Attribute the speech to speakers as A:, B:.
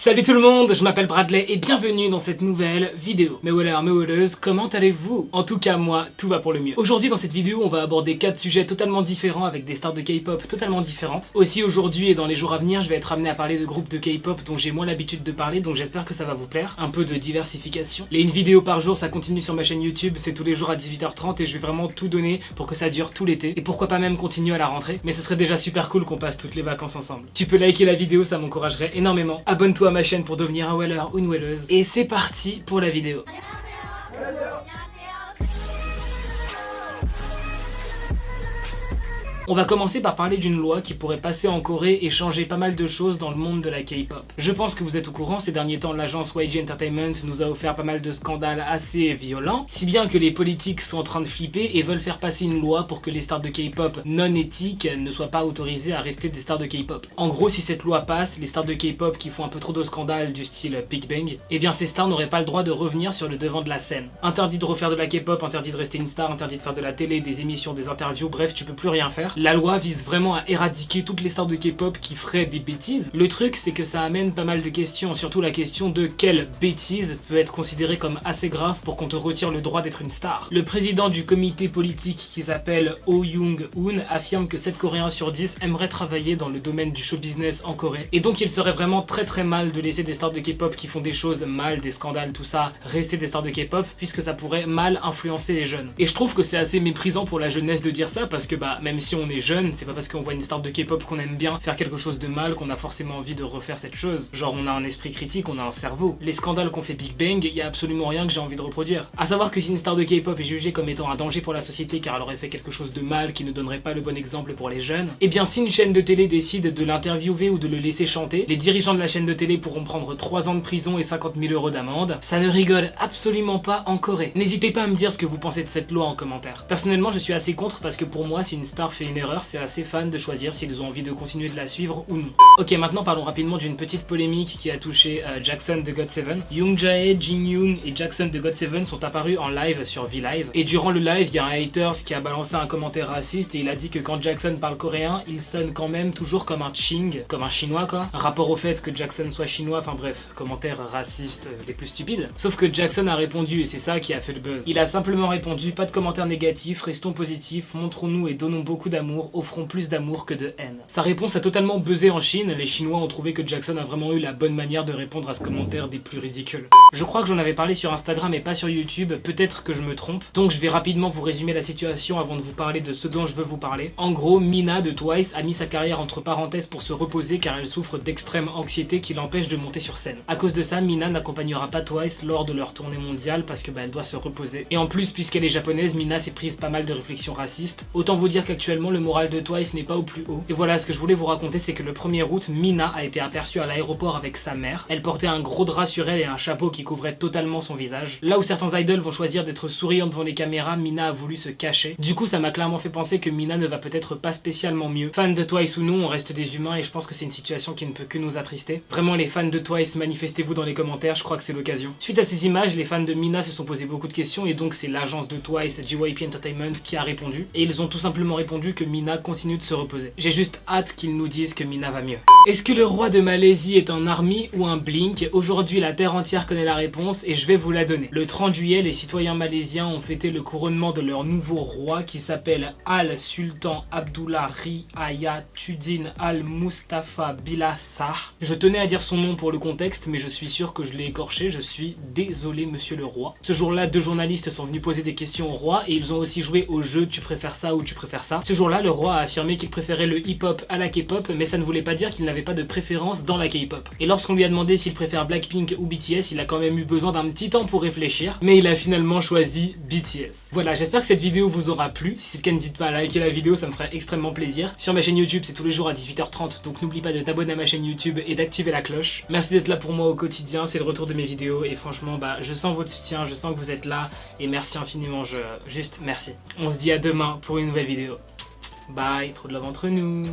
A: Salut tout le monde, je m'appelle Bradley et bienvenue dans cette nouvelle vidéo. Mes wallers, mes walleuses, comment allez-vous? En tout cas moi, tout va pour le mieux. Aujourd'hui dans cette vidéo, on va aborder 4 sujets totalement différents avec des stars de K-pop totalement différentes. Aussi aujourd'hui et dans les jours à venir, je vais être amené à parler de groupes de K-pop dont j'ai moins l'habitude de parler, donc j'espère que ça va vous plaire. Un peu de diversification. Les une vidéo par jour, ça continue sur ma chaîne YouTube, c'est tous les jours à 18h30 et je vais vraiment tout donner pour que ça dure tout l'été. Et pourquoi pas même continuer à la rentrée, mais ce serait déjà super cool qu'on passe toutes les vacances ensemble. Tu peux liker la vidéo, ça m'encouragerait énormément. Abonne-toi à ma chaîne pour devenir un weller ou une welleuse. Et c'est parti pour la vidéo. On va commencer par parler d'une loi qui pourrait passer en Corée et changer pas mal de choses dans le monde de la K-pop. Je pense que vous êtes au courant, ces derniers temps l'agence YG Entertainment nous a offert pas mal de scandales assez violents, si bien que les politiques sont en train de flipper et veulent faire passer une loi pour que les stars de K-pop non éthiques ne soient pas autorisées à rester des stars de K-pop. En gros, si cette loi passe, les stars de K-pop qui font un peu trop de scandales du style Big Bang, eh bien ces stars n'auraient pas le droit de revenir sur le devant de la scène. Interdit de refaire de la K-pop, interdit de rester une star, interdit de faire de la télé, des émissions, des interviews, bref, tu peux plus rien faire. La loi vise vraiment à éradiquer toutes les stars de K-pop qui feraient des bêtises. Le truc, c'est que ça amène pas mal de questions, surtout la question de quelle bêtise peut être considérée comme assez grave pour qu'on te retire le droit d'être une star. Le président du comité politique qui s'appelle Oh Young-hoon affirme que 7 Coréens sur 10 aimeraient travailler dans le domaine du show business en Corée. Et donc il serait vraiment très mal de laisser des stars de K-pop qui font des choses mal, des scandales, tout ça, rester des stars de K-pop, puisque ça pourrait mal influencer les jeunes. Et je trouve que c'est assez méprisant pour la jeunesse de dire ça, parce que même si on est jeune, c'est pas parce qu'on voit une star de K-pop qu'on aime bien faire quelque chose de mal qu'on a forcément envie de refaire cette chose. Genre on a un esprit critique, on a un cerveau. Les scandales qu'on fait Big Bang, y a absolument rien que j'ai envie de reproduire. À savoir que si une star de K-pop est jugée comme étant un danger pour la société car elle aurait fait quelque chose de mal qui ne donnerait pas le bon exemple pour les jeunes, et bien si une chaîne de télé décide de l'interviewer ou de le laisser chanter, les dirigeants de la chaîne de télé pourront prendre 3 ans de prison et 50 000 € d'amende. Ça ne rigole absolument pas en Corée. N'hésitez pas à me dire ce que vous pensez de cette loi en commentaire. Personnellement je suis assez contre parce que pour moi si une star fait une erreur, c'est assez fan de choisir s'ils ont envie de continuer de la suivre ou non. Ok, maintenant parlons rapidement d'une petite polémique qui a touché Jackson de GOT7. Yoon Jae, Jin Young et Jackson de GOT7 sont apparus en live sur V-Live. Et durant le live, il y a un haters qui a balancé un commentaire raciste et il a dit que quand Jackson parle coréen, il sonne quand même toujours comme un ching, comme un chinois quoi. Un rapport au fait que Jackson soit chinois, enfin bref, commentaires racistes les plus stupides. Sauf que Jackson a répondu et c'est ça qui a fait le buzz. Il a simplement répondu: pas de commentaires négatifs, restons positifs, montrons-nous et donnons beaucoup d'amour, offrons plus d'amour que de haine. Sa réponse a totalement buzzé en Chine, les Chinois ont trouvé que Jackson a vraiment eu la bonne manière de répondre à ce commentaire des plus ridicules. Je crois que j'en avais parlé sur Instagram et pas sur YouTube, peut-être que je me trompe, donc je vais rapidement vous résumer la situation avant de vous parler de ce dont je veux vous parler. En gros, Mina de Twice a mis sa carrière entre parenthèses pour se reposer car elle souffre d'extrême anxiété qui l'empêche de monter sur scène. À cause de ça, Mina n'accompagnera pas Twice lors de leur tournée mondiale parce que elle doit se reposer. Et en plus, puisqu'elle est japonaise, Mina s'est prise pas mal de réflexions racistes. Autant vous dire qu'actuellement le moral de Twice n'est pas au plus haut. Et voilà, ce que je voulais vous raconter, c'est que le 1er août, Mina a été aperçue à l'aéroport avec sa mère. Elle portait un gros drap sur elle et un chapeau qui couvrait totalement son visage. Là où certains idols vont choisir d'être souriants devant les caméras, Mina a voulu se cacher. Du coup, ça m'a clairement fait penser que Mina ne va peut-être pas spécialement mieux. Fan de Twice ou non, on reste des humains et je pense que c'est une situation qui ne peut que nous attrister. Vraiment, les fans de Twice, manifestez-vous dans les commentaires, je crois que c'est l'occasion. Suite à ces images, les fans de Mina se sont posé beaucoup de questions et donc c'est l'agence de Twice, JYP Entertainment, qui a répondu. Et ils ont tout simplement répondu que Mina continue de se reposer. J'ai juste hâte qu'ils nous disent que Mina va mieux. Est-ce que le roi de Malaisie est un ARMY ou un Blink? Aujourd'hui, la terre entière connaît la réponse et je vais vous la donner. Le 30 juillet, les citoyens malaisiens ont fêté le couronnement de leur nouveau roi qui s'appelle Al Sultan Abdullah Riayatuddin Al Mustafa Billah Shah. Je tenais à dire son nom pour le contexte, mais je suis sûr que je l'ai écorché, je suis désolé monsieur le roi. Ce jour-là, 2 journalistes sont venus poser des questions au roi et ils ont aussi joué au jeu tu préfères ça ou tu préfères ça. Ce jour-là, le roi a affirmé qu'il préférait le hip-hop à la K-pop, mais ça ne voulait pas dire qu'il n'avait pas de préférence dans la K-pop. Et lorsqu'on lui a demandé s'il préfère Blackpink ou BTS, il a quand même eu besoin d'un petit temps pour réfléchir, mais il a finalement choisi BTS. Voilà, j'espère que cette vidéo vous aura plu. Si c'est le cas, n'hésite pas à liker la vidéo, ça me ferait extrêmement plaisir. Sur ma chaîne YouTube, c'est tous les jours à 18h30, donc n'oublie pas de t'abonner à ma chaîne YouTube et d'activer la cloche. Merci d'être là pour moi au quotidien, c'est le retour de mes vidéos et franchement, je sens votre soutien, je sens que vous êtes là et merci infiniment, juste merci. On se dit à demain pour une nouvelle vidéo. Bye, trop de love entre nous.